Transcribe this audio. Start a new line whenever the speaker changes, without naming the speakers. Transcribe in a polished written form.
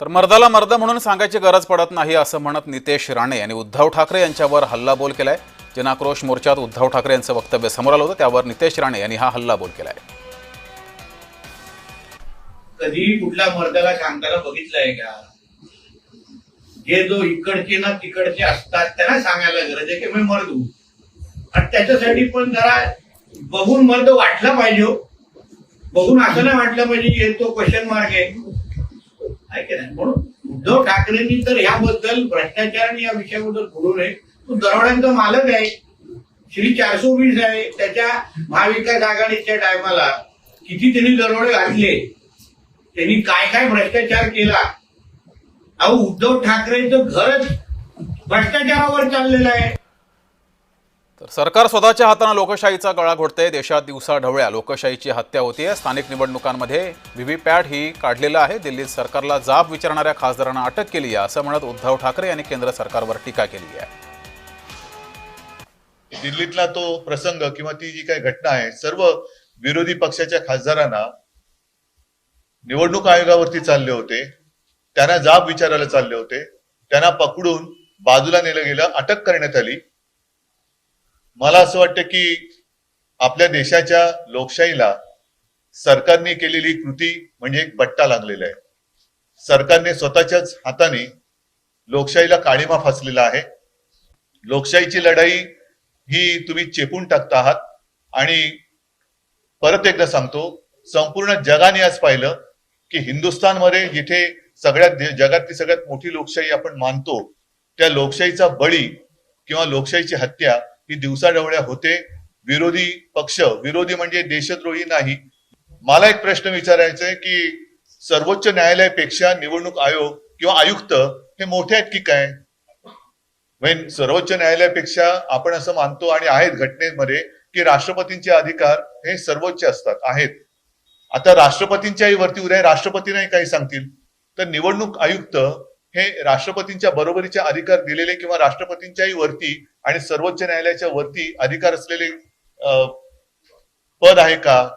तर मर्दाला मर्द म्हणून सांगायची गरज पडत नाही असं म्हणत नितेश राणे यांनी उद्धव ठाकरे यांच्यावर हल्लाबोल केलाय। जनाक्रोश मोर्चात उद्धव ठाकरे यांचं वक्तव्य समोर आलं होतं, त्यावर नितेश राणे यांनी हा हल्लाबोल केलाय।
कधी कुठल्या मर्दाला सांगताना बघितलंय का? जे जो इकडचे ना तिकडचे असतात त्यांना सांगायला गरज आहे की मी मर्द हूं, आणि त्याच्यासाठी पण जरा बघून मर्द वाटला पाहिजे। बघून असं नाही वाटलं पाहिजे की तो क्वेश्चन मार्क आहे की नाही। म्हणून उद्धव ठाकरेंनी तर याबद्दल भ्रष्टाचार आणि या विषयाबद्दल बोलू नये। तो दरोड्यांचा मालक आहे, श्री 420 आहे। त्याच्या महाविकास आघाडीच्या टायमाला किती त्यांनी दरोडे घातले, त्यांनी काय काय भ्रष्टाचार केला। अहो, उद्धव ठाकरेंचं घरच भ्रष्टाचारावर चाललेलं आहे।
तर सरकार स्वतःच्या हाताने लोकशाहीचा गळा घोटते। देशात दिवसाढवळ्या लोकशाहीची हत्या होतीये। स्थानिक निवडणुकांमध्ये व्हीव्हीपॅट ही काढलेलं आहे। दिल्लीत सरकारला जाब विचारणाऱ्या खासदारांना अटक केली आहे असं म्हणत उद्धव ठाकरे यांनी केंद्र सरकारवर टीका केली आहे।
दिल्लीतला तो प्रसंग किंवा ती जी काही घटना आहे, सर्व विरोधी पक्षाच्या खासदारांना निवडणूक आयोगावरती चालले होते, त्यांना जाब विचारायला चालले होते, त्यांना पकडून बाजूला नेलं गेलं, अटक करण्यात आली। मला असं वाटतं की आपल्या देशाच्या लोकशाहीला सरकारने केलेली कृती म्हणजे एक बट्टा लागलेला आहे। सरकारने स्वतःच्याच हाताने लोकशाहीला काळिमा फासलेला आहे। लोकशाहीची लढाई ही तुम्ही चेपून टाकता आहात। आणि परत एकदा सांगतो, संपूर्ण जगाने आज पाहिलं की हिंदुस्थानमध्ये जिथे जगातली सगळ्यात मोठी लोकशाही आपण मानतो, त्या लोकशाहीचा बळी किंवा लोकशाहीची हत्या ही दिवसाढवळ्या होते। विरोधी पक्ष, विरोधी म्हणजे देशद्रोही नाही। मला एक प्रश्न विचारायचा आहे की सर्वोच्च न्यायालयापेक्षा निवडणूक आयोग किंवा आयुक्त हे मोठे आहेत की काय? सर्वोच्च न्यायालयापेक्षा आपण असं मानतो आणि आहेत घटनेमध्ये की राष्ट्रपतींचे अधिकार हे सर्वोच्च असतात, आहेत। आता राष्ट्रपतींच्याही वरती उद्या राष्ट्रपती नाही काही सांगतील तर निवडणूक आयुक्त हे राष्ट्रपतींच्या बरोबरीचे अधिकार दिलेले किंवा राष्ट्रपतींच्याही वरती आणि सर्वोच्च न्यायालयाच्या वरती अधिकार असलेले पद आहे का?